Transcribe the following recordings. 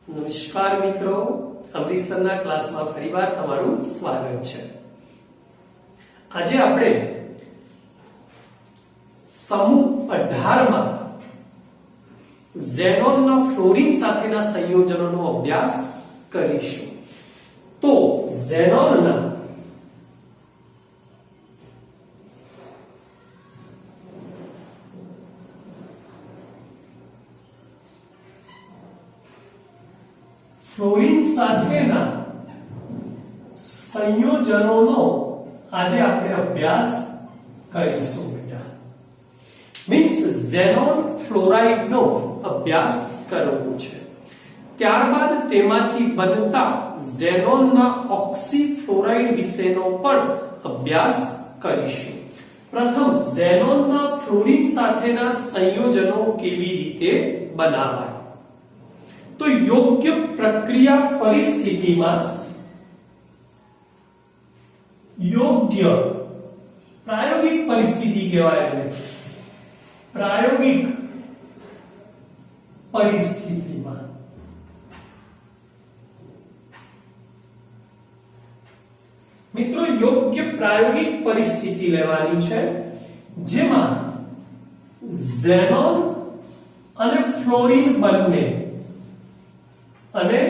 નમસ્કાર મિત્રો, અમૃતસરના ક્લાસમાં ફરીવાર તમારું સ્વાગત છે। આજે આપણે સમૂહ 18 માં ઝેનોનના ફ્લોરીન સાથેના સંયોજનોનો અભ્યાસ કરીશું। તો ઝેનોનના ફ્લોરીન સાથેના સંયોજનોનો આજે આપણે અભ્યાસ કરીશું બેટા। મીન્સ ઝેનોન ફ્લોરાઇડનો અભ્યાસ કરવો છે। ત્યારબાદ તેમાંથી બનતા ઝેનોનના ઓક્સી ફ્લોરાઇડ વિશેનો પણ અભ્યાસ કરીશું। પ્રથમ ઝેનોનના ફ્લોરીન સાથેના સંયોજનો કેવી રીતે બનાવાય। तो योग्य प्रक्रिया परिस्थिति में योग्य प्रायोगिक परिस्थिति कहवाय प्रायोगिक परिस्थिति में मित्रों योग्य प्रायोगिक परिस्थिति लेवानी छे जेमां ઝેનોન અને ફ્લોરીન બંને અને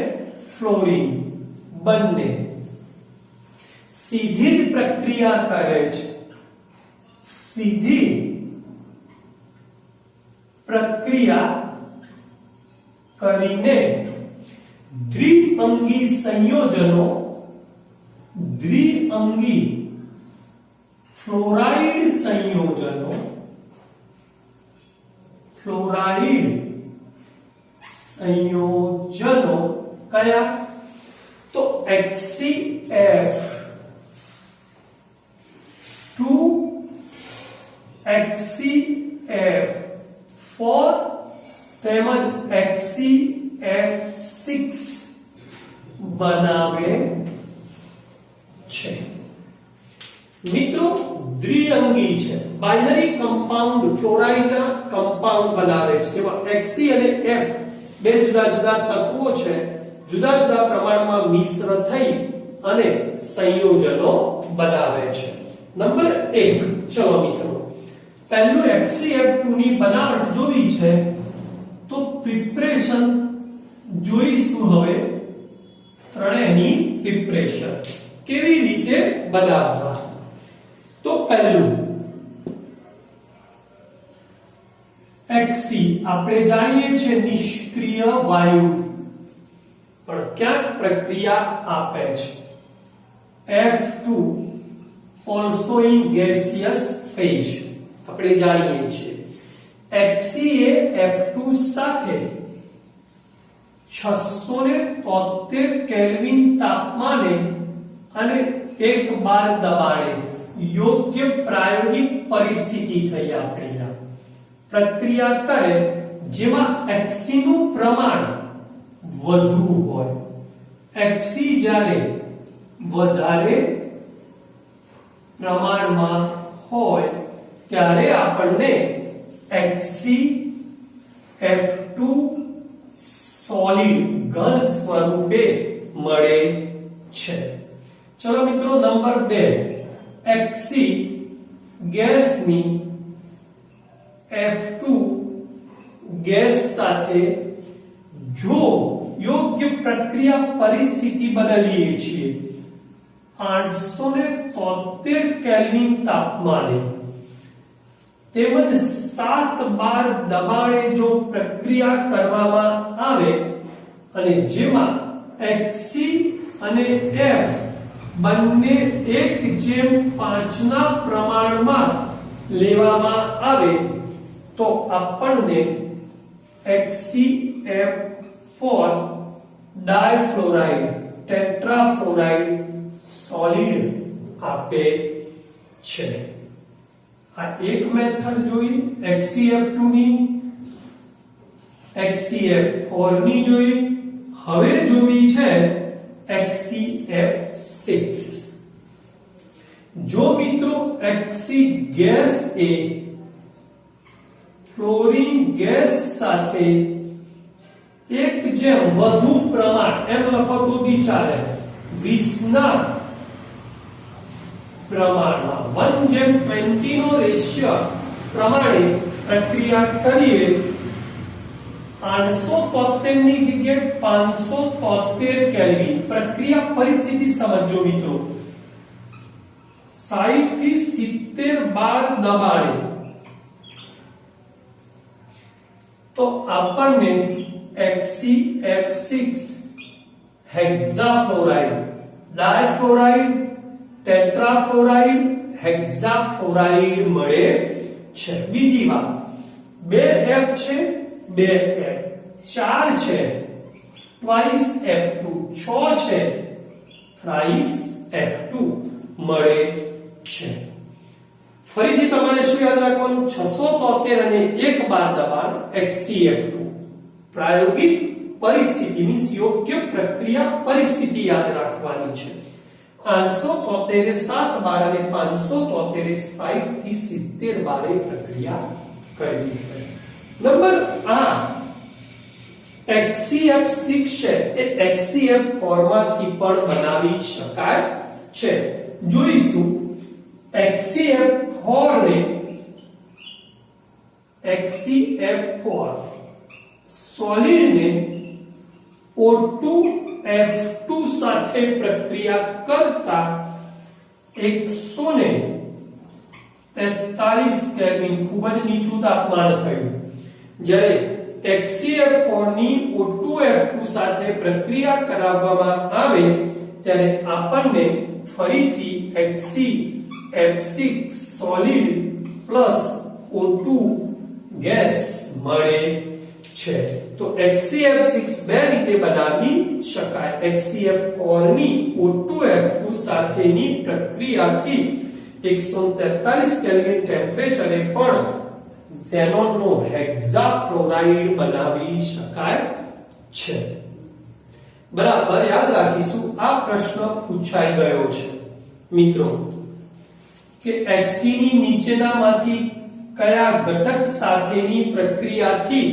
ફ્લોરીન બંને સીધી જ પ્રક્રિયા કરે છે। સીધી પ્રક્રિયા કરીને દ્વિઅંગી સંયોજનો દ્વિઅંગી ફ્લોરાઇડ સંયોજનો ફ્લોરાઇડ संयोजनों कया तो HCF2 HCF4 तेमज HCF6 बनावे छे। मित्रों द्विअंगी छे बाइनरी कंपाउंड फ्लोराइड ना कंपाउंड बनावे छे जेमा Xc અને F બે જુદા જુદા તત્વો છે જુદા જુદા પ્રમાણમાં મિશ્ર થઈ અને સંયોજનો બનાવે છે। નંબર 1 ચલો મિત્રો પહેલું HCF2 ની બનાવટ જોવી છે તો પ્રિપરેશન જોઈશું। હવે ત્રણેયની પ્રિપરેશન કેવી રીતે બનાવવા। તો પહેલું Xc આપણે જાણીએ છીએ નિષ્ક્રિય વાયુ પણ ક્યાંક પ્રક્રિયા આપે છે। F2 also in gaseous phase આપણે જાણીએ છીએ। Xc એ F2 સાથે 673 કેલ્વિન તાપમાને અને 1 બાર દબાણે યોગ્ય પ્રાયોગિક પરિસ્થિતિ થઈ આપણી प्रक्रिया करे जेमा Xc નું પ્રમાણ વધુ હોય। Xc જ્યારે વધારે પ્રમાણમાં હોય ત્યારે આપણને HCF2 સોલિડ ઘન સ્વરૂપે મળે છે। ચલો મિત્રો નંબર 2 Xc ગેસની F2 ગેસ સાથે જો યોગ્ય પ્રક્રિયા પરિસ્થિતિ બદલીએ છીએ 873 કેલ્વિન તાપમાને તેમજ 7 બાર દબાણે જો પ્રક્રિયા કરવામાં આવે અને જેમાં Xc અને F બંને 1/5 ના પ્રમાણમાં લેવામાં આવે तो આપણને HCF4 ડાયફ્લોરાઇડ ટેટ્રાફ્લોરાઇડ સોલિડ આપે છે। આ એક મેથડ જોઈ HCF2 ની HCF4 ની જોઈ હવે જોવી છે HCF6। જો મિત્રો Xc ગેસ એ फ्लोरीन गैस સાથે એક જેમ વધુ પ્રમાણ એમ લખો તો બી ચાલે 20 ના પ્રમાણમાં 1:20 નો રેશિયો પ્રમાણે પ્રક્રિયા કરીએ 873 ની જગ્યાએ 573 કેલ્વિન પ્રક્રિયા પરિસ્થિતિ સમજો મિત્રો 60 થી 70 બાર દબાણે તો આપણને XeF6 હેક્સાફ્લોરાઇડ ડાયફ્લોરાઇડ ટેટ્રાફ્લોરાઇડ હેક્સાફ્લોરાઇડ મળે છે બીજી વાત 2F છે 2F 4 છે twice F2 6 છે thrice F2 મળે છે ફરીથી તમારે શું યાદ રાખવાનું 673 અને 1 બાર દબાણ XeF2 પ્રાયોગિક પરિસ્થિતિ મીન્સ યોગ્ય પ્રક્રિયા પરિસ્થિતિ યાદ રાખવાની છે 873 7 બાર અને 573 60 થી 70 બારે પ્રક્રિયા કરવી છે નંબર 8 XeF6 છે એ XeF4 માંથી પણ બનાવી શકાય છે જોઈશું XeF4 ને XeF4 સોલિડ ને O2F2 સાથે પ્રક્રિયા કરતા 143 કેલ્વિન ખૂબ જ નીચું તાપમાન થયું જ્યારે XeF4 ની O2F2 સાથે પ્રક્રિયા કરાવવામાં આવે ત્યારે આપણને ફરીથી XeF6 solid plus O2 gas મળે છે તો XeF6 બે રીતે બનાવી શકાય XeF4 ની O2F2 સાથેની પ્રક્રિયાથી 143 કેલ્વિન ટેમ્પરેચરે પણ ઝેનોનનો હેક્સાફ્લોરાઇડ બનાવી શકાય છે બરાબર યાદ રાખીશું આ પ્રશ્ન પૂછાઈ ગયો છે મિત્રો કે Xe ની નીચેનામાંથી કયા ઘટક સાથેની પ્રક્રિયાથી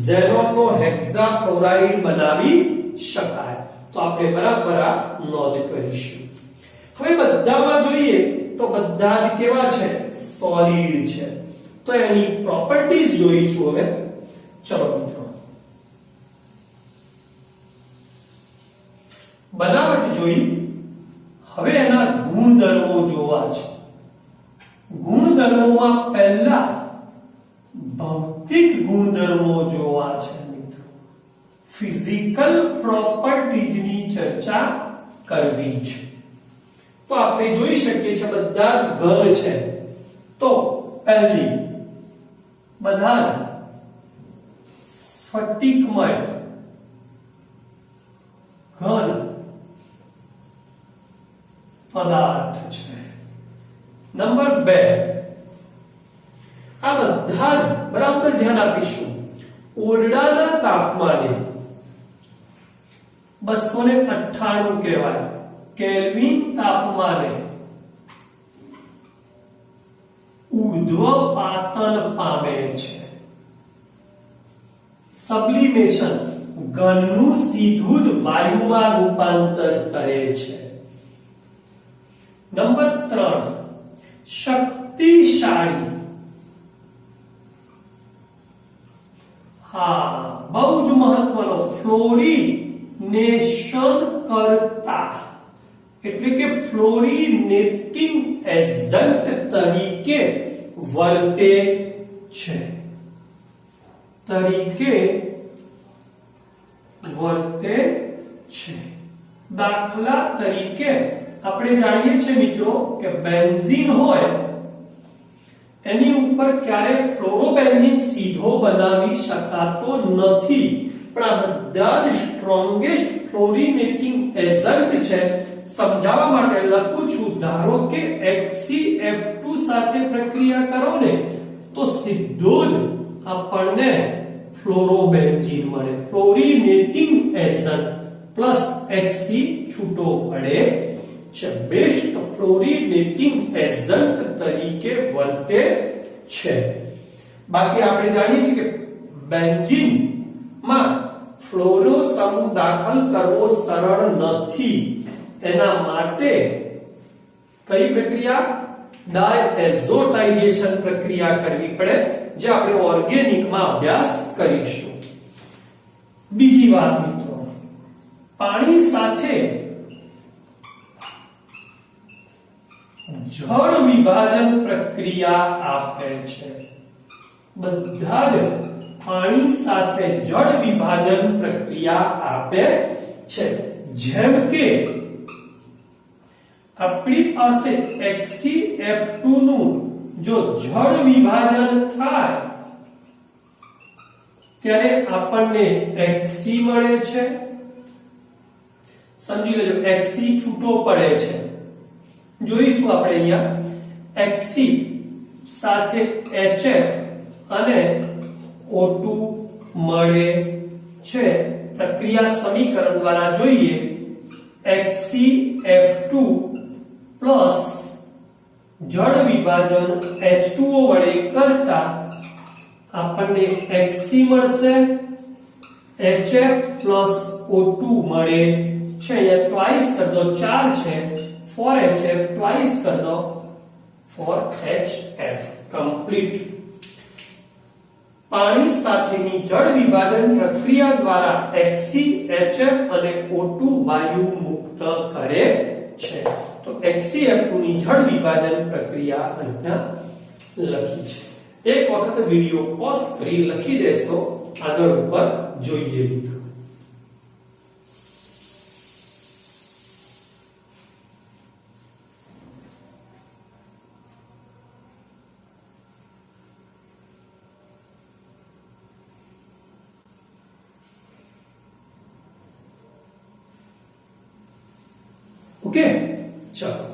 ઝેનોનનો હેક્સાફ્લોરાઇડ બનાવી શકાય તો આપણે બરાબર આ નોંધ કરીશું હવે બધામાં જોઈએ તો બધા જ કેવા છે સોલિડ છે તો એની પ્રોપર્ટીઝ જોઈશું હવે ચલો મિત્રો બનાવટ જોઈ હવે એના ગુણધર્મો જોવા છે ગુણધર્મોમાં પહેલા ભૌતિક ગુણધર્મો જોવા છે મિત્રો ફિઝિકલ પ્રોપર્ટીઝ ની ચર્ચા કરવી છે તો આપણે જોઈ શકીએ છીએ બધા જ ઘન છે તો પહેલી બધા જ સ્ફટિકમય ઘન પદાર્થ છે નંબર 2 આ બધા જ બરાબર ધ્યાન આપીશું ઓરડાના તાપમાને 298 કહેવાય કેલ્વિન તાપમાને ઉર્ધ્વપાતન પામે છે સબ્લિમેશન ઘનનું સીધું જ વાયુમાં રૂપાંતર કરે છે નંબર 3 શક્તિશાળી બહુ જ મહત્વનો ફ્લોરિનેશન કરતા એટલે કે ફ્લોરિનેટિંગ એજન્ટ તરીકે વર્તે છે દાખલા તરીકે આપણે જાણીએ છીએ મિત્રો કે બેન્ઝીન હોય એની ઉપર ક્યારે ફ્લોરોબેન્ઝીન સીધો બનાવી શકાતો નથી પણ આ બધા જ સ્ટ્રોંગેસ્ટ ફ્લોરિનેટિંગ એજન્ટ છે સમજાવવા માટે લખું છું ધારો કે XeF2 સાથે પ્રક્રિયા કરો ને તો સીધો જ આપણને ફ્લોરોબેન્ઝીન મળે ફ્લોરિનેટિંગ એજન્ટ પ્લસ Xe છૂટો પડે છે બેસ્ટ ફ્લોરિનેટિંગ એજન્ટ તરીકે વર્તે છે બાકી આપણે જાણીએ છીએ કે બેન્ઝીન માં ફ્લોરો સમૂહ દાખલ કરવો સરળ નથી એના માટે કઈ પ્રક્રિયા ડાયએઝોટાઇઝેશન પ્રક્રિયા કરવી પડે જે આપણે ઓર્ગેનિકમાં અભ્યાસ કરીશું બીજી વાત મિત્રો પાણી સાથે જળ વિભાજન પ્રક્રિયા આપે છે બધા જ પાણી સાથે જળ વિભાજન પ્રક્રિયા આપે છે જેમ કે આપણી પાસે HCF2 નું જો જળ વિભાજન થાય ત્યારે આપણને Hc મળે છે સમજી લેજો Hc છૂટો પડે છે જોઈશું આપણે અહીંયા Hc સાથે HF અને O2 મળે છે પ્રક્રિયા સમીકરણ દ્વારા જોઈએ HCF2 પ્લસ જળ વિભાજન H2O વડે કરતા આપણને Hc મળશે HF પ્લસ O2 મળે છે અહીંયા ટ્વાઇસ કર દો 4 છે 4HF ટ્વાઇસ કર દો 4HF કમ્પ્લીટ પાણી સાથેની જળ વિભાજન પ્રક્રિયા દ્વારા Hc HF અને O2 વાયુ મુક્ત કરે છે તો HCF2 ની જળ વિભાજન પ્રક્રિયા અહીંયા લખી છે એક વખત વિડિયો પોઝ કરી લખી દેશો આગળ ઉપર જોઈએ મિત્રો ओके चलो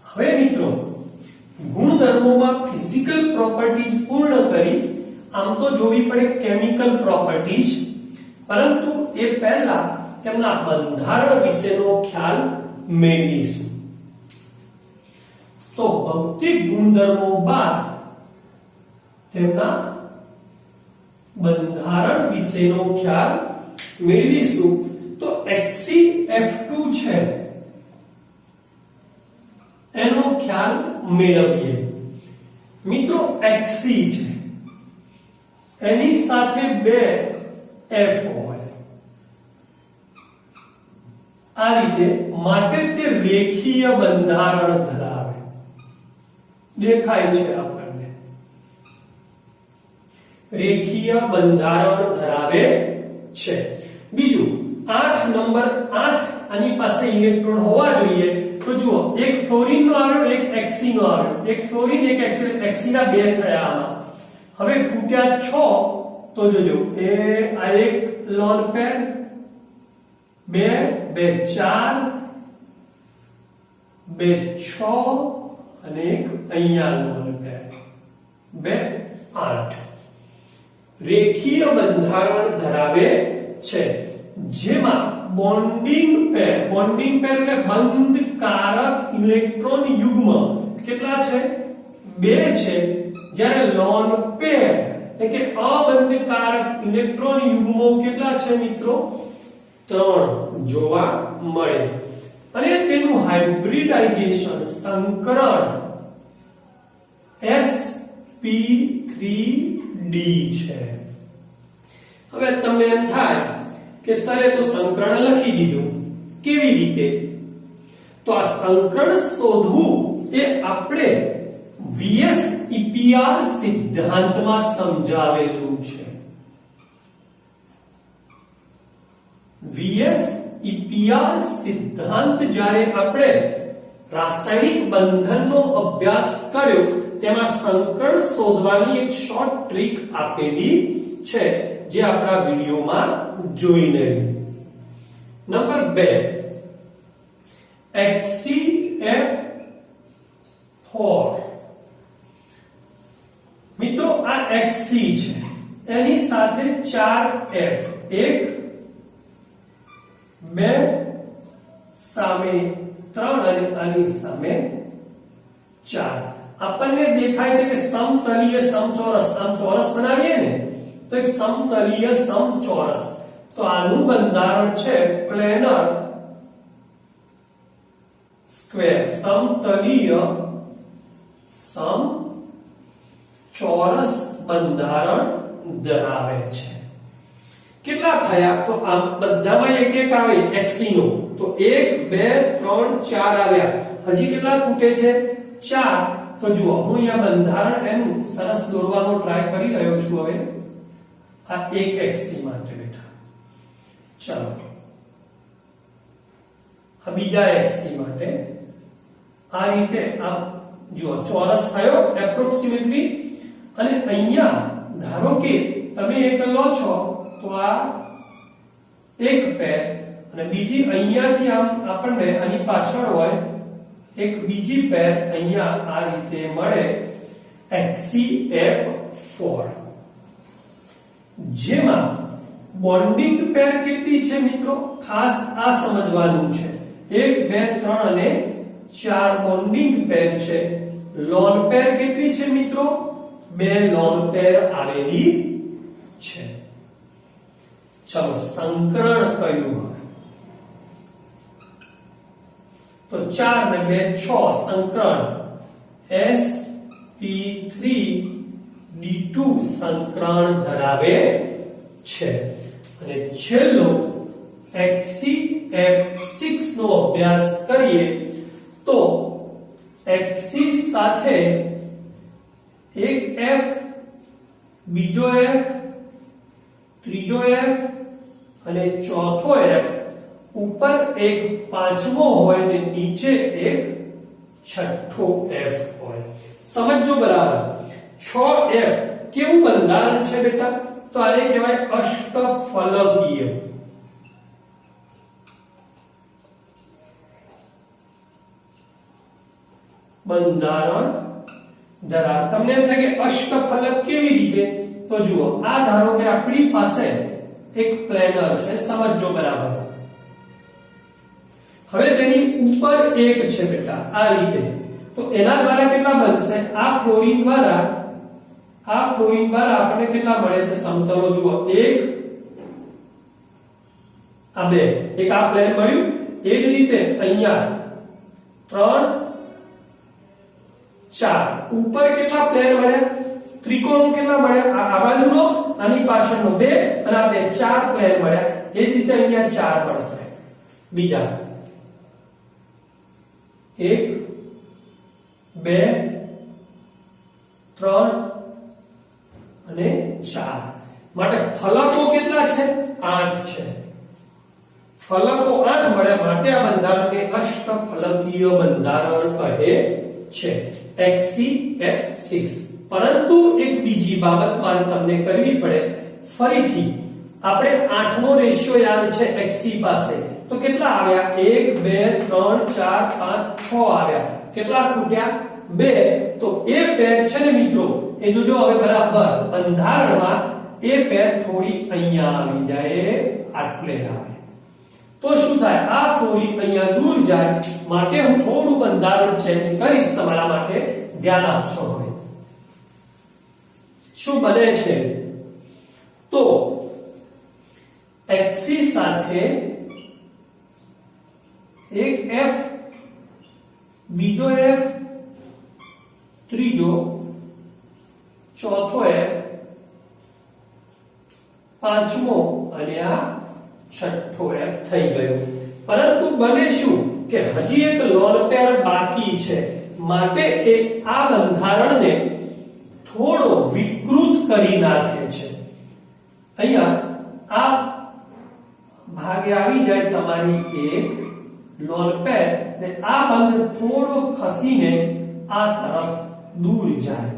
હવે મિત્રો ગુણધર્મોમાં ફિઝિકલ પ્રોપર્ટીઝ પૂર્ણ કરી આમ તો જોવી પડે કેમિકલ પ્રોપર્ટીઝ પરંતુ એ પહેલા તેમના બંધારણ વિશેનો ખ્યાલ મેળવીશું તો ભૌતિક ગુણધર્મો બાદ તેમના બંધારણ વિશેનો ખ્યાલ મેળવીશું તો HCF2 છે એનો ખ્યાલ મેળવીએ મિત્રો Hc છે એની સાથે બે F હોય આ રીતે માટે તે રેખીય બંધારણ ધરાવે દેખાય છે આપણને રેખીય બંધારણ ધરાવે છે બીજું 8 નંબર 8 આની પાસે ઇલેક્ટ્રોન હોવા જોઈએ તો જુઓ એક ફ્લોરિન નો આવ્યો એક Hc નો આવ્યો એક ફ્લોરિન એક Hc ના બે થયા આમાં હવે ખૂટ્યા 6 તો જોજો એ આ એક લોન પેર બે 4 બે 6 અને એક અહીંયા લોન પેર બે 8 રેખીય બંધારણ ધરાવે છે જેમાં બોન્ડિંગ પેર એટલે બંધકારક ઇલેક્ટ્રોન યુગ્મ કેટલા છે 2 છે જ્યારે લોન પેર એટલે કે અબંધકારક ઇલેક્ટ્રોન યુગ્મો કેટલા છે મિત્રો 3 જોવા મળે અને તેનું હાઇબ્રિડાઇઝેશન સંકરણ sp3d છે હવે તમને એમ થાય કે સરે તો સંકરણ લખી દીધું કેવી રીતે તો આ સંકરણ શોધવું એ આપણે VS EPR સિદ્ધાંતમાં સમજાવેલું છે VS EPR સિદ્ધાંત જ્યારે આપણે રાસાયણિક બંધનનો અભ્યાસ કર્યો તેમાં સંકળ શોધવાની એક શોર્ટ ટ્રીક આપેલી છે જે આપણા વિડિયોમાં જોઈને નંબર 2 HCF4 મિત્રો આ HC છે એની સાથે 4F 1 2 સામે 3 અને આની સામે 4 આપણને દેખાય છે કે સમતલીય સમચોરસ આમ ચોરસ બનાવીએ ને તો એક સમતલીય સમચોરસ તો આનું બંધારણ છે પ્લેનર સ્ક્વેર સમતલીય સમચોરસ બંધારણ ધરાવે છે કેટલા થયા તો આ બધામાં એક એક આવે XC નો તો 1 2 3 4 આવ્યા હજી કેટલા ખૂટે છે 4 તો જુઓ હું અહીંયા બંધારણ એનું સરસ દોરવાનો ટ્રાય કરી રહ્યો છું હવે આ એક XC માટે બેટા ચાલો આ બીજા XC માટે આ રીતે આ જુઓ ચોરસ થયો એપ્રોક્સિમેટલી અને અહીંયા ધારો કે તમે એક લો છો તો આ એક પેર અને બીજી અહીંયાથી આમ આપણને આની પાછળ હોય એક બીજી પેર અહીંયા આ રીતે મળે HCF4 જેમાં બોન્ડિંગ પેર કેટલી છે મિત્રો ખાસ આ સમજવાનું છે 1 2 3 અને 4 બોન્ડિંગ પેર છે લોન પેર કેટલી છે મિત્રો 2 લોન પેર આવેલી છે ચલો સંકરણ કયું હવે તો 4 ને 2 6 સંકરણ sp3d2 સંકરણ ધરાવે છે અને છેલ્લો HCF6 નો અભ્યાસ કરીએ તો HC સાથે એક F બીજો F ત્રીજો F અને ચોથો F ઉપર એક પાંચમો હોય ને નીચે એક છઠ્ઠો F હોય સમજો બરાબર 6F કેવું બંધારણ છે બેટા તો આને કહેવાય અષ્ટફલકીય બંધારણ ધરાવે તમને એમ થાય કે અષ્ટફલક કેવી રીતે તો જુઓ આ ધારો કે આપણી પાસે એક પ્લેનર છે સમજો બરાબર હવે તેની ઉપર એક છે બેટા આ રીતે તો એના દ્વારા કેટલા બનશે આ ફ્લોરિન દ્વારા આપણને કેટલા મળે છે સમતલો જુઓ એક આ બે એક આ પ્લેન મળ્યું એ જ રીતે અહીંયા 3 4 ઉપર કેટલા પ્લેન મળ્યા ત્રિકોણ કેટલા મળ્યા આ બાજુનો આની પાછળનો 2 અને આ બે 4 પ્લેન મળ્યા એ જ રીતે અહીંયા 4 મળશે બીજા 1 2 3 અને 4 માટે ફલકો કેટલા છે 8 છે ફલકો 8 મળ્યા માટે આ બંધારણને અષ્ટફલકીય બંધારણ કહે છે HCF6 પરંતુ એક બીજી બાબત મારે તમને કરવી પડે ફરીથી આપણે 8 નો રેશિયો યાદ છે HC પાસે તો કેટલા આવ્યા 1 2 3 4 5 6 આવ્યા કેટલા ખૂટ્યા 2 તો એ પેર છે ને મિત્રો એ જોજો હવે બરાબર બંધારણમાં એ પેર થોડી અહીંયા આવી જાય આટલે આવે તો શું થાય આ ફ્લોરિન અહીંયા દૂર જાય માટે હું થોડું બંધારણ ચેન્જ કરીશ તમારા માટે ધ્યાન આપશો હવે શું બને છે તો HC સાથે એક F બીજો F ત્રીજો ચોથો F પાંચમો અને આ છઠ્ઠો F થઈ ગયો પરંતુ બને શું કે હજી એક લોન પેર બાકી છે માટે એ આ બંધારણને થોડો વિકૃત કરી નાખે છે અહીંયા આ ભાગે આવી જાય તમારી એક લોન પેર ને આ બંધ થોડો ખસીને આ તરફ દૂર જાય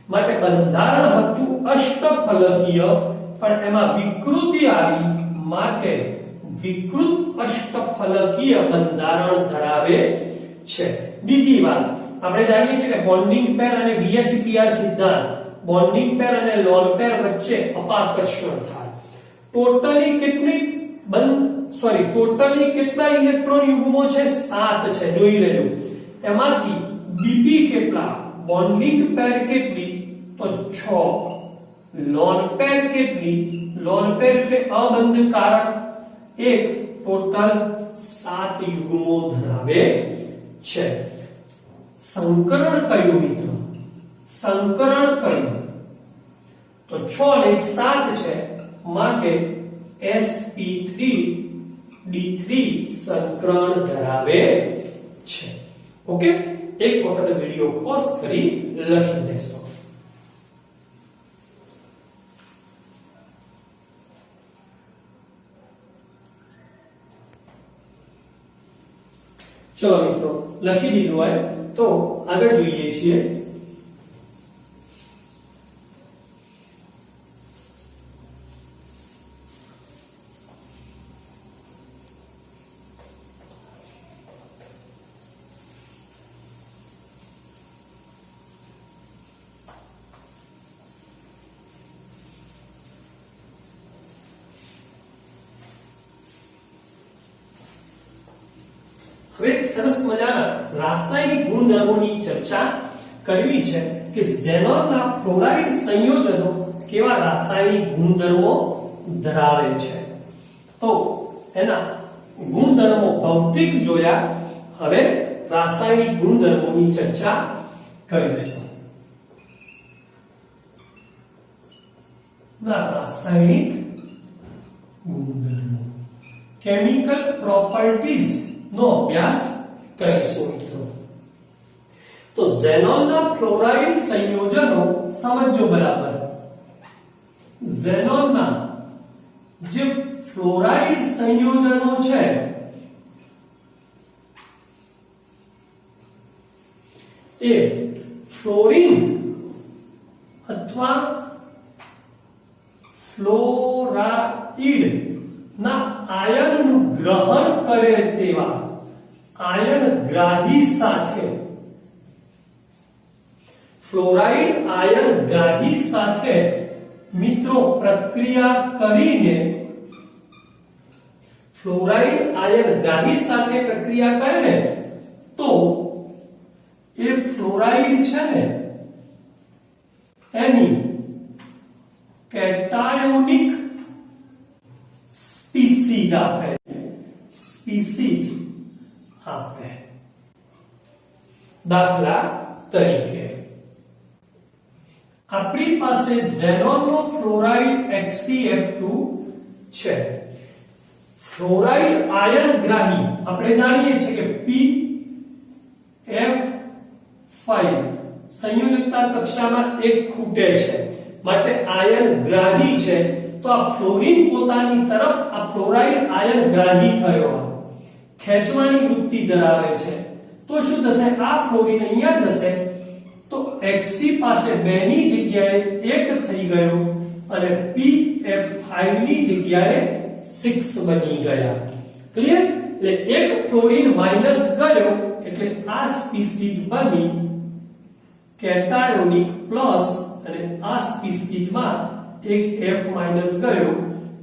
માટે બંધારણ હતું અષ્ટફલકીય પણ એમાં વિકૃતિ આવી માટે વિકૃત અષ્ટફલકીય બંધારણ ધરાવે છે. બીજી વાત આપણે જાણીએ છીએ કે બોન્ડિંગ પેર અને VSEPR સિદ્ધાંત બોન્ડિંગ પેર અને લોન પેર વચ્ચે અપાકર્ષણ થાય. ટોટલી કેટલા ઇલેક્ટ્રોન યુગ્મો છે? 7 છે. જોઈ લેજો. એમાંથી BP કેટલા, બોન્ડિંગ પેર કેટલી, તો 6. લોન પેર કેટલી, લોન પેર એટલે અબંધકારક, એક. ટોટલ 7 યુગ્મો ધરાવે છે. સંકરણ કયું મિત્રો? સંકરણ કયું? તો 6 અને 1 7 છે, માટે sp3d3 સંકરણ ધરાવે છે. ઓકે, એક વખત વિડિયો પોઝ કરી લખી દેશો. ચલો મિત્રો, લખી દીધું હોય તો આગળ જોઈએ છીએ. હવે સરસ મજાના રાસાયણિક ગુણધર્મોની ચર્ચા કરવી છે કે ઝેનોનના ફ્લોરાઇડ સંયોજનો કેવા રાસાયણિક ગુણધર્મો ધરાવે છે. તો એના ગુણધર્મો ભૌતિક જોયા, હવે રાસાયણિક ગુણધર્મોની ચર્ચા કરીશું. રાસાયણિક ગુણધર્મો, કેમિકલ પ્રોપર્ટીઝ નો અભ્યાસ કરીશું મિત્રો. તો ઝેનોનના ફ્લોરાઇડ સંયોજનો સમજો બરાબર. ઝેનોનના જે ફ્લોરાઇડ સંયોજનો છે એ ફ્લોરિન અથવા ફ્લોરાઇડ ના આયનનું ગ્રહણ કરે તેવા આયનગ્રાહી સાથે, ફ્લોરાઇડ આયનગ્રાહી સાથે મિત્રો પ્રક્રિયા કરીને, ફ્લોરાઇડ આયનગ્રાહી સાથે પ્રક્રિયા કરે ને તો એ ફ્લોરાઇડ છે ને એની કેટાયોનિક સ્પીસીઝ આપે, સ્પીસીઝ આપે. દાખલા તરીકે આપણી પાસે ઝેનોનનો ફ્લોરાઇડ HCF2 છે. ફ્લોરાઇડ આયનગ્રાહી આપણે જાણીએ છીએ કે PF5 સંયોજકતા કક્ષામાં એક ખૂટે છે, માટે આયનગ્રાહી છે. તો આ ફ્લોરિન પોતાની તરફ આ ફ્લોરાઇડ આયનગ્રાહી થયો, ખેંચવાની વૃત્તિ ધરાવે છે. તો શું થશે? આ ફ્લોરિન અહીંયા જશે તો Hc પાસે 2 ની જગ્યાએ 1 થઈ ગયો અને PF5 ની જગ્યાએ 6 બની ગયા. ક્લિયર? એટલે એક ફ્લોરિન માઈનસ ગયો એટલે આ સ્પીસીઝ બની કેટાયોનિક પ્લસ, અને આ સ્પીસીઝમાં એક F માઈનસ ગયો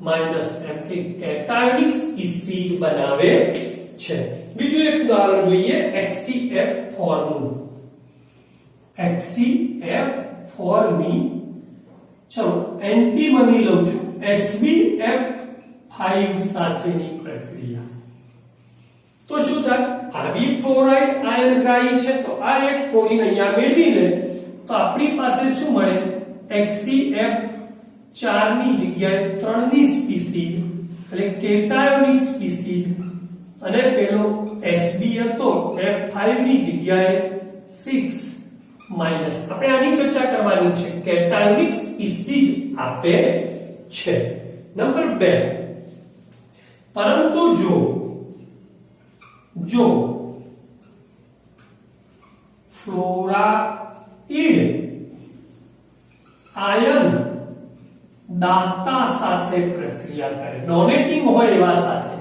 માઈનસ એમ કે કેટાયોનિક સ્પીસીઝ બનાવે છે. બીજું એક ઉદાહરણ જોઈએ HCF4 નું. HCF4 ની ચલો એન્ટી બની લઉં છું SbF5 સાથેની પ્રક્રિયા. તો શું થાય? આ બી ફ્લોરાઇડ આયનગ્રાહી છે, તો આ એક ફ્લોરિન અહીંયા મેળવી લે તો આપણી પાસે શું મળે? HCF4 ની જગ્યાએ 3 ની સ્પીસીઝ એટલે કેટાયોનિક સ્પીસીઝ, અને પેલો Sb હતો F5 ની જગ્યાએ 6 માઈનસ. આપણે આની ચર્ચા કરવાની છે. કેટાયોનિક સ્પીસીઝ આપે છે. નંબર 2, પરંતુ જો ફ્લોરાઇડ આયન દાતા સાથે પ્રક્રિયા કરે, ડોનેટિંગ હોય એવા સાથે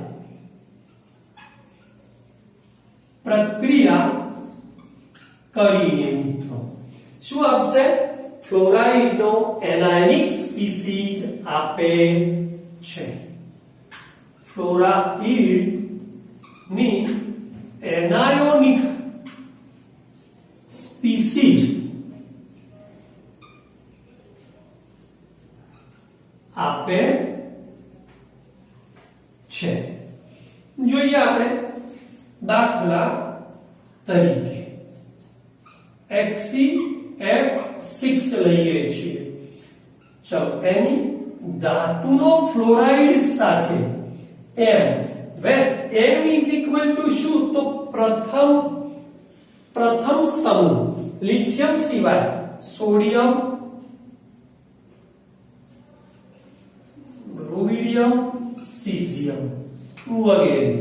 પ્રક્રિયા કરીને મિત્રો શું આપશે? ફ્લોરાઇડ નો એનાયનિક સ્પીસીઝ આપે છે. ફ્લોરાઇડ ની એનાયોનિક સ્પીસીઝ આપે છે. જોઈએ આપણે દાખલા તરીકે HCF6 લઈએ છીએ. ચલો એની ધાતુનો ફ્લોરાઇડ સાથે M, where M is equal to શું? તો પ્રથમ સમૂહ લિથિયમ સિવાય સોડિયમ, રૂબિડિયમ, સીઝિયમ વગેરે.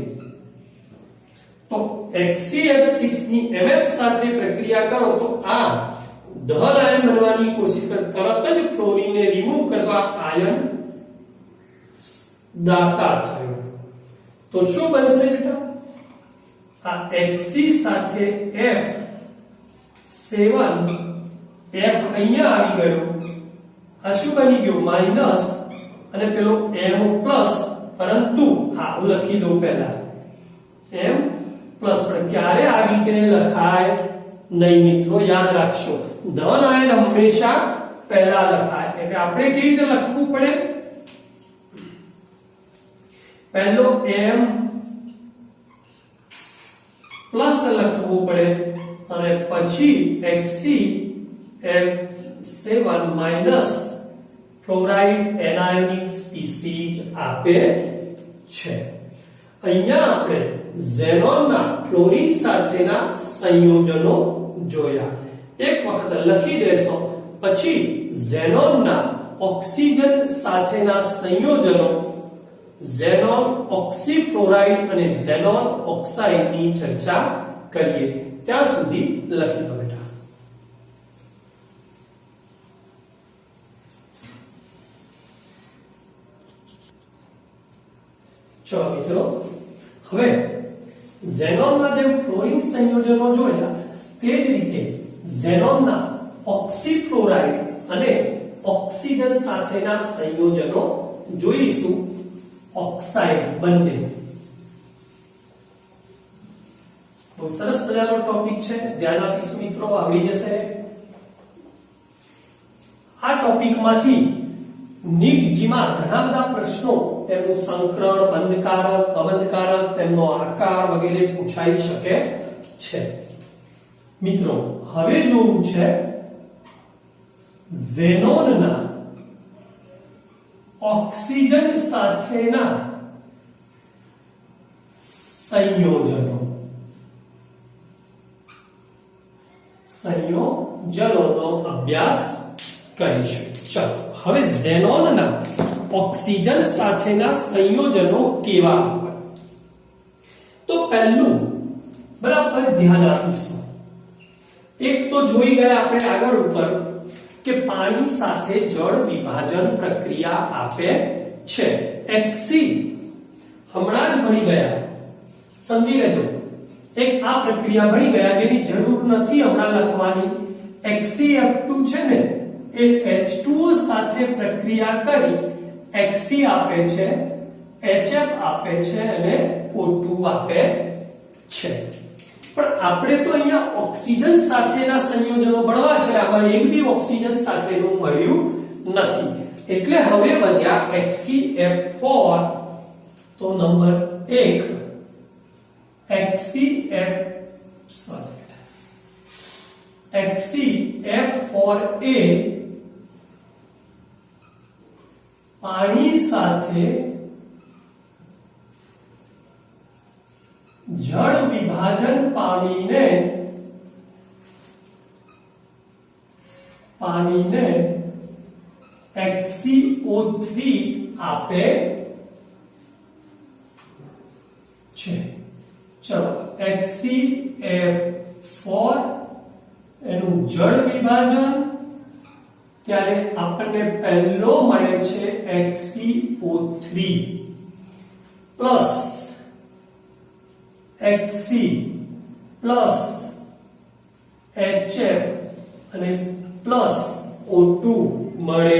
તો HCF6 ની MF સાથે પ્રક્રિયા કરો તો આ ધન આયન બનવાની કોશિશ કરે, તરત જ ફ્લોરીન ને રિમૂવ કરતા આયન દાતા થયો. તો શું બનશે બેટા? આ Xc સાથે F7 F અહીંયા આવી ગયો, આ શું બની ગયું? માઈનસ અને પેલો M પ્લસ, પરંતુ હા હું લખી દઉં પહેલા M પ્લસ, પણ ક્યારે આ રીતે લખાય નહીં મિત્રો, યાદ રાખશો. ધન આયન હંમેશા પહેલા લખાય. એટલે આપણે કેવી રીતે લખવું પડે? પહેલો M પ્લસ લખવું પડે અને પછી HCF7 માઈનસ ફ્લોરાઇડ એનાયોનિક સ્પીસીઝ આપે છે. અહીંયા આપણે ઝેનોનના ફ્લોરીન સાથેના સંયોજનો જોયા. એક વખત લખી દેશો, પછી ઝેનોનના ઓક્સિજન સાથેના સંયોજનો, ઝેનોન ઓક્સીફ્લોરાઇડ અને ઝેનોન ઓક્સાઇડની ચર્ચા કરીએ. ત્યાં સુધી લખી દો બેટા. ચલો મિત્રો, હવે ઝેનોનના જે ફ્લોરીન સંયોજનો જોયા તે જ રીતે ઝેનોનના ઓક્સીફ્લોરાઇડ અને ઓક્સિજન સાથેના સંયોજનો જોઈશું. ઓક્સાઇડ બંને બહુ સરસ મજાનો ટોપિક છે, ધ્યાન આપીશું મિત્રો, આવડી જશે. આ ટોપિકમાંથી નીટજીમાં ઘણા બધા પ્રશ્નો, તેમનું સંકરણ, બંધકારક, અબંધકારક, તેમનો આકાર વગેરે પૂછાઈ શકે છે. મિત્રો હવે જોવું છે ઝેનોનના ઓક્સિજન સાથેના સંયોજનોનો અભ્યાસ કરીશું. ચલો હવે ઝેનોનના ઓક્સિજન સાથેના સંયોજનો કેવા હોય? તો પહેલું બરાબર ધ્યાન આપીશું. એક તો જોઈ ગયા આપણે આગળ ઉપર કે પાણી સાથે જળ વિભાજન પ્રક્રિયા આપે છે. Xc હમણાં જ ભણી ગયા, સમજી લેજો. એક આ પ્રક્રિયા ભણી ગયા જેની જરૂર નથી હમણાં લખવાની. HCF2 છે ને એ H2O સાથે પ્રક્રિયા કરી Xc આપે છે, HF આપે છે અને O2 આપે છે. પણ આપણે તો અહીંયા ઓક્સિજન સાથેના સંયોજનો ભણવા છે, આમાં એક બી ઓક્સિજન સાથેનું મળ્યું નથી. એટલે હવે વધ્યા HCF4. તો નંબર 1 HCF4A પાણી સાથે જળ વિભાજન પામીને HCO3 આપે છે. ચલો HCF4 એનું જળ વિભાજન ત્યારે આપણને પહેલો મળે છે XeO3 plus Xc plus HF અને પ્લસ O2 મળે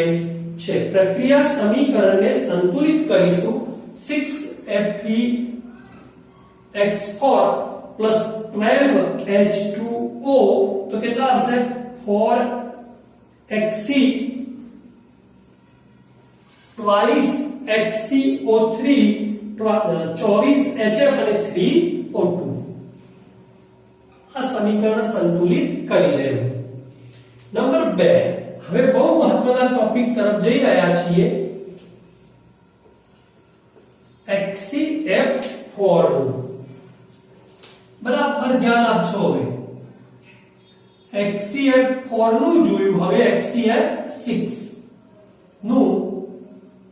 છે. પ્રક્રિયા સમીકરણને સંતુલિત કરીશું 6FeX4 પ્લસ 12H2O તો કેટલા આવશે 4Xc twice XeO3 24HF અને 3O2. આ સમીકરણ સંતુલિત કરી લેવું. નંબર 2 હવે બહુ મહત્વના ટોપિક તરફ જઈ રહ્યા છીએ. XeF4 બરાબર ધ્યાન આપશો. હવે XeF4 નું જોયું, હવે XeF6 નું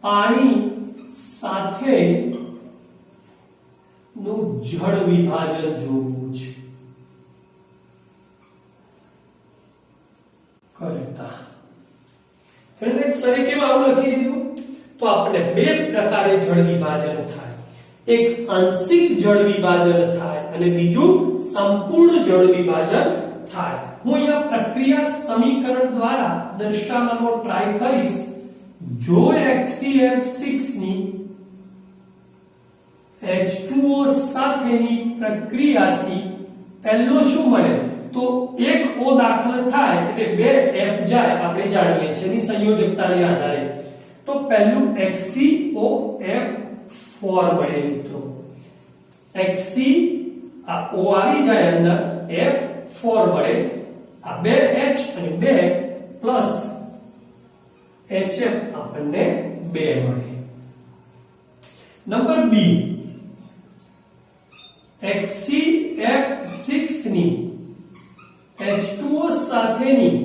પાણી સાથે નું જળ વિભાજન જોવું છે. કરતા એક સરે કેમ આવું લખી દીધું? તો આપણે બે પ્રકારે જળ વિભાજન થાય. એક આંશિક જળ વિભાજન થાય અને બીજું સંપૂર્ણ જળ વિભાજન થાય. હું અહીંયા પ્રક્રિયા સમીકરણ દ્વારા દર્શાવવાનો ટ્રાય કરીશ. જો XeF6 ની H2O સાથેની પ્રક્રિયાથી પહેલો શું મળે? તો એક O દાખલ થાય એટલે બે F જાય, આપણે જાણીએ છીએ એની સંયોજકતાને આધારે. તો પહેલું XeOF4 મળે મિત્રો. Xe આ O આવી જાય અંદર, F4 મળે. આ બે H અને બે પ્લસ HF આપણને 2 મળે. નંબર B, XeF6 ની H2O સાથેની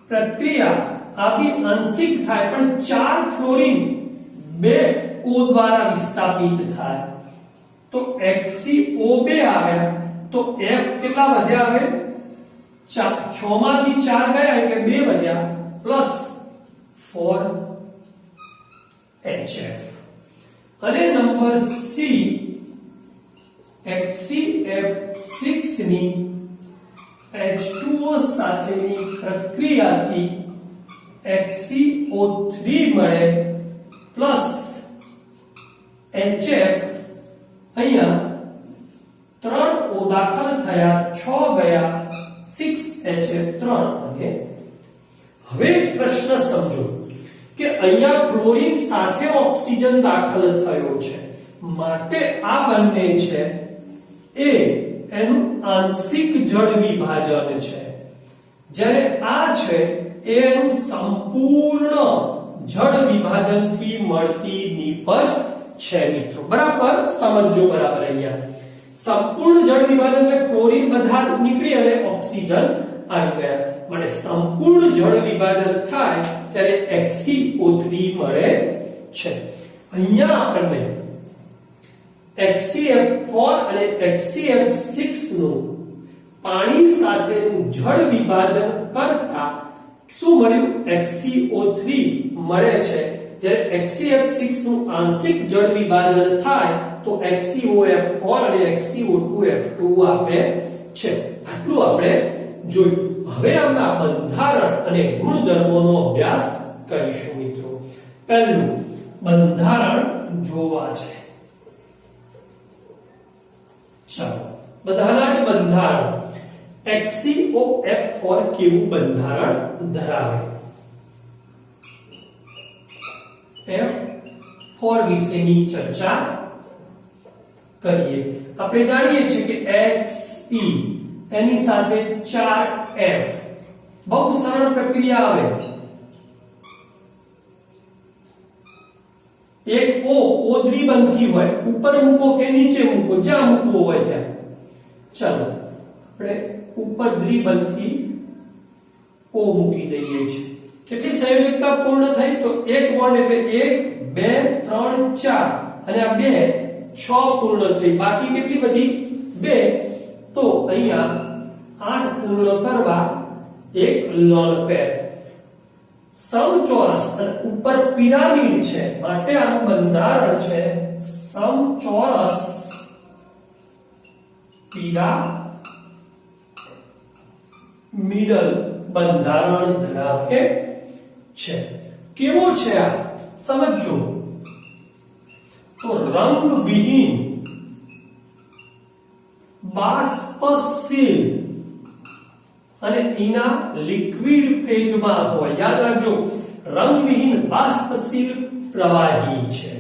પ્રક્રિયા આ બી આંશિક થાય પણ 4 ફ્લોરીન 2 O દ્વારા વિસ્થાપિત થાય. તો XeO2 આવ્યા તો F કેટલા વધ્યા? હવે 6 માંથી 4 ગયા એટલે 2 વધ્યા પ્લસ 4HF. અને નંબર C, XeF6 ની H2O સાથેની પ્રક્રિયાથી XeO3 મળે પ્લસ HF. અહીંયા 3 O દાખલ થયા, 6 ગયા, 6HF 3 અને હવે એક પ્રશ્ન સમજો કે અહીંયા ક્લોરીન સાથે ઓક્સિજન દાખલ થયો છે, માટે આ બંને છે એ એનું આંશિક જળ વિભાજન છે, જ્યારે આ છે એ એનું સંપૂર્ણ જળ વિભાજનથી મળતી નિપજ છે મિત્રો. બરાબર સમજો. બરાબર અહીંયા સંપૂર્ણ જળ વિભાજન એટલે ક્લોરીન બધા જ નીકળી અને ઓક્સિજન આવી ગયા. માટે સંપૂર્ણ જળ વિભાજન થાય ત્યારે XeO3 મળે છે. અહીંયા આપણને XeF4 અને XeF6 નું પાણી સાથેનું જળ વિભાજન કરતા શું મળ્યું? XeO3 મળે છે. જ્યારે XeF6 નું આંશિક જળ વિભાજન થાય તો XeOF4 અને XeO2F2 આપે છે. આટલું આપણે જોયું. હવે આમના બંધારણ અને ગુણધર્મોનો અભ્યાસ કરીશું મિત્રો. પહેલું બંધારણ જોવા છે. ચાલો બધાના જ બંધારણ. XeOF4 કેવું બંધારણ ધરાવે? F4 વિશેની ચર્ચા કરીએ. આપણે જાણીએ છીએ કે Xe એની સાથે 4F, બહુ સરળ પ્રક્રિયા આવે. એક O દ્વિબંધી હોય, ઉપર મૂકો કે નીચે મૂકો, જ્યાં મૂકવો હોય ત્યાં. ચાલો આપણે ઉપર દ્વિબંધી O મૂકી દઈએ છીએ. કેટલી સંયોજકતા પૂર્ણ થઈ? તો એક બોન્ડ એટલે 1 2 3 4 અને આ 2 6 પૂર્ણ થઈ. બાકી કેટલી બધી? 2. તો અહીંયા 8 પૂર્ણ કરવા એક લોન પેર. સમચોરસ અને ઉપર પિરામિડ છે માટે આનું બંધારણ છે સમચોરસ પિરામિડલ બંધારણ ધરાવે છે। કેવો છે આ સમજો તો રંગવિહીન બાષ્પશીલ અને એના લિક્વિડ ફેઝમાં હોય। યાદ રાખજો રંગવિહીન બાષ્પશીલ પ્રવાહી છે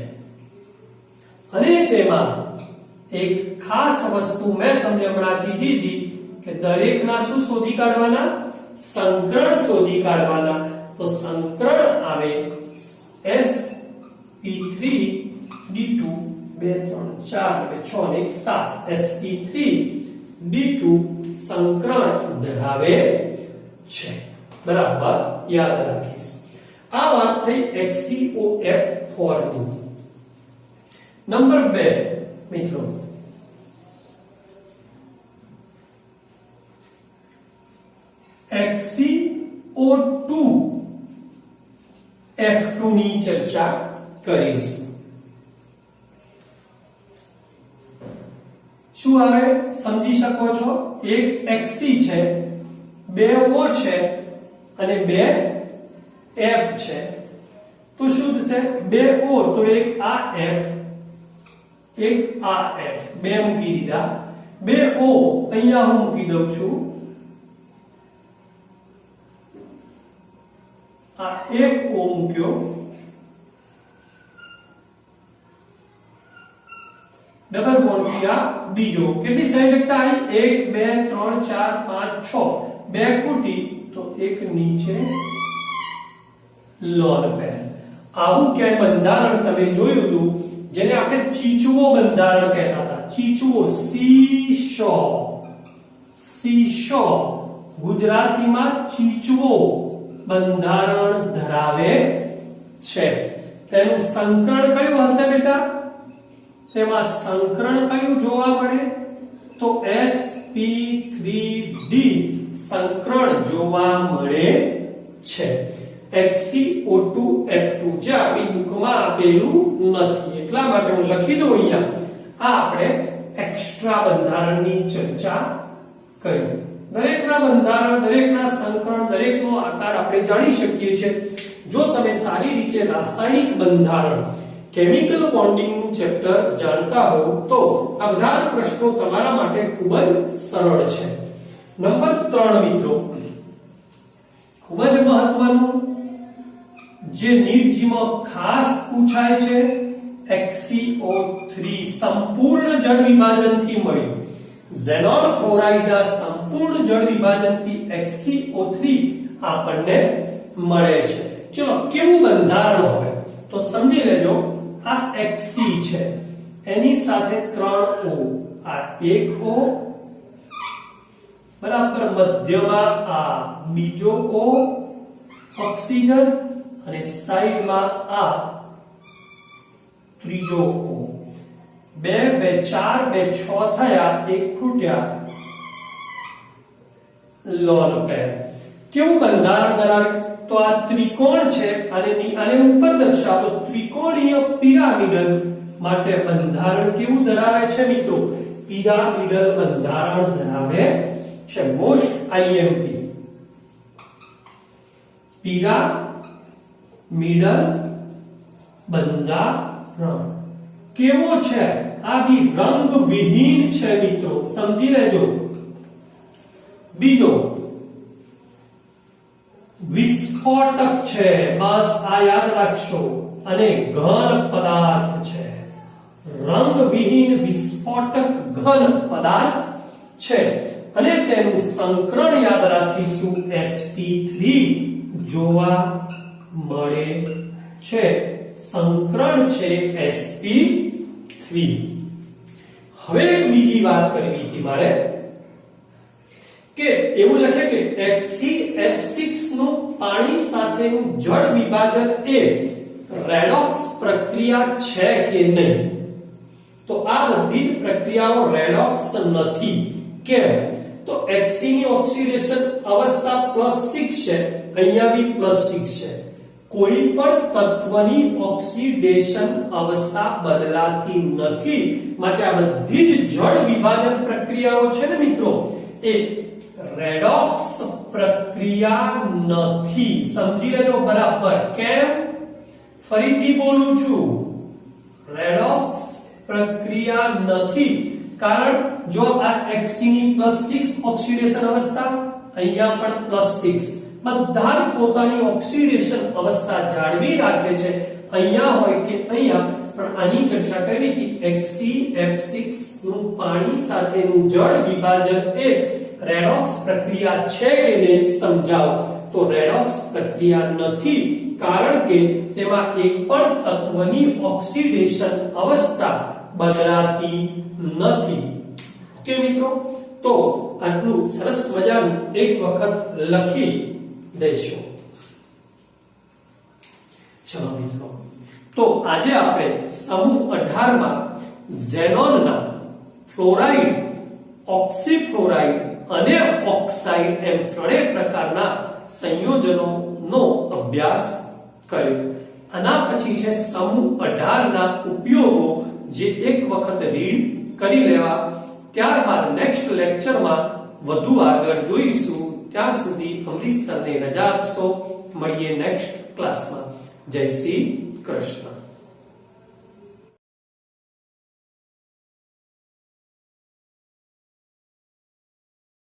અને તેમાં એક ખાસ વસ્તુ મેં તમને હમણાં કીધી હતી કે દરેકના શું શોધી કાઢવાના સંકરણ શોધી કાઢવાના। તો સંકરણ આવે sp3d2 2 3 4 6 અને 7 sp3d2 સંકરણ ધરાવે છે। બરાબર યાદ રાખીશ। આ વાત થઈ HCOF4 ની। નંબર 2 મિત્રો HCO2 F2 ની ચર્ચા કરીશું। શું આવે સમજી શકો છો? એક Xc છે, બે O છે અને બે F છે। તો શું થશે? બે O તો એક આ F એક આ F બે મૂકી દીધા। બે O અહીંયા હું મૂકી દઉં છું। આ એક O મૂક્યો, ડબલ બોન્ડ થી આ બીજો। કેટલી સંયોજકતા આવી? 1 2 3 4 5 6 બે કુટી તો એક નીચે લોન પેર। આવું ક્યાંય બંધારણ તમે જોયું હતું જેને આપણે ચીચુઓ બંધારણ કહેતા હતા। ચીચુઓ સીશો ગુજરાતીમાં ચીચુઓ બંધારણ ધરાવે છે। તેનું સંકરણ કયું હશે બેટા? તેમાં સંકરણ કયું જોવા મળે? તો sp3d સંકરણ જોવા મળે છે। HCO2 F2 જે આપણી બુકમાં આપેલું નથી એટલા માટે હું લખી દઉં અહીંયા। આ આપણે એક્સ્ટ્રા બંધારણની ચર્ચા કરી। દરેકના બંધારણ દરેકના સંકરણ દરેકનો આકાર આપણે જાણી શકીએ છીએ। જો તમે સારી રીતે રાસાયણિક બંધારણ કેમિકલ બોન્ડિંગ નું ચેપ્ટર જાણતા હો તો આ બધા પ્રશ્નો તમારા માટે ખૂબ જ સરળ છે। નંબર 3 મિત્રો ખૂબ જ મહત્વનું જે નીટજીમાં ખાસ પૂછાય છે HCO3 સંપૂર્ણ જળ વિભાજનથી મળ્યું। ઝેનોન ફ્લોરાઇડના સંપૂર્ણ જળ વિભાજનથી HCO3 આપણને મળે છે। ચલો કેવું બંધારણ હોય તો સમજી લેજો। આ Xc છે એની સાથે 3 O આ એક O બરાબર મધ્યમાં આ બીજો O ઓક્સિજન અને સાઈડમાં આ ત્રીજો O 2 2 4 2 6 થયા એક ખૂટ્યા લોન પેર। કેવું બંધારણ ધરાવે? તો આ ત્રિકોણ છે અને આને ઉપર દર્શાવો ત્રિકોણીય પિરામિડલ માટે બંધારણ કેવું ધરાવે છે મિત્રો? પિરામિડલ બંધારણ ધરાવે છે। મોસ્ટ IMP પિરામિડલ બંધારણ કેવો છે? આ બી રંગવિહીન છે મિત્રો સમજી લેજો। બીજો વિસ્ફોટક છે બસ આ યાદ રાખશો અને ઘન પદાર્થ છે। રંગવિહીન વિસ્ફોટક ઘન પદાર્થ છે અને તેનું સંકરણ યાદ રાખીશું sp3 જોવા મળે છે। સંકરણ છે sp3। હવે એક બીજી વાત કરવી હતી મારે કે એવું લખે કે HCF6 નું પાણી સાથેનું જળ વિભાજન એ રેડોક્સ પ્રક્રિયા છે કે નહીં? તો આ બધી જ પ્રક્રિયાઓ રેડોક્સ નથી। કેમ? તો Hc ની ઓક્સિડેશન અવસ્થા +6 છે અહીંયા બી +6 છે કોઈ પણ તત્વની ઓક્સિડેશન અવસ્થા બદલાતી નથી, માટે આ બધી જ જળ વિભાજન પ્રક્રિયાઓ છે ને મિત્રો, એ રેડોક્સ પ્રક્રિયા નથી. સમજી લેજો બરાબર. કેમ? ફરીથી બોલું છું, રેડોક્સ પ્રક્રિયા નથી. કારણ જો આ Xe ની +6 ઓક્સિડેશન અવસ્થા, અહીંયા પણ +6, બધા જ પોતાની ઓક્સિડેશન અવસ્થા જાળવી રાખે છે, અહીંયા હોય કે અહીંયા. પણ આની ચર્ચા કરવી કે XeF6 નું પાણી સાથેનું જળ વિભાજન એ રેડોક્સ પ્રક્રિયા છે કે નહીં સમજાવો. તો રેડોક્સ પ્રક્રિયા નથી, કારણ કે તેમાં એક પણ તત્વની ઓક્સિડેશન અવસ્થા બદલાતી નથી. ઓકે મિત્રો, તો આટલું સરસ મજાનું એક વખત લખી દઈશું. ચલો મિત્રો, તો આજે આપણે સમૂહ 18 માં ઝેનોનના ફ્લોરાઇડ, ઓક્સીફ્લોરાઇડ અને ઓક્સાઇડ એમ ત્રણેય પ્રકારના સંયોજનોનો અભ્યાસ કર્યો. આના પછી છે સમૂહ 18 ના ઉપયોગો, જે એક વખત રીડ કરી લેવા. ત્યારબાદ નેક્સ્ટ લેક્ચરમાં વધુ આગળ જોઈશું. ત્યાં સુધી અમરીશ સરને રજા આપશો. મળીએ નેક્સ્ટ ક્લાસમાં. જય શ્રી કૃષ્ણ.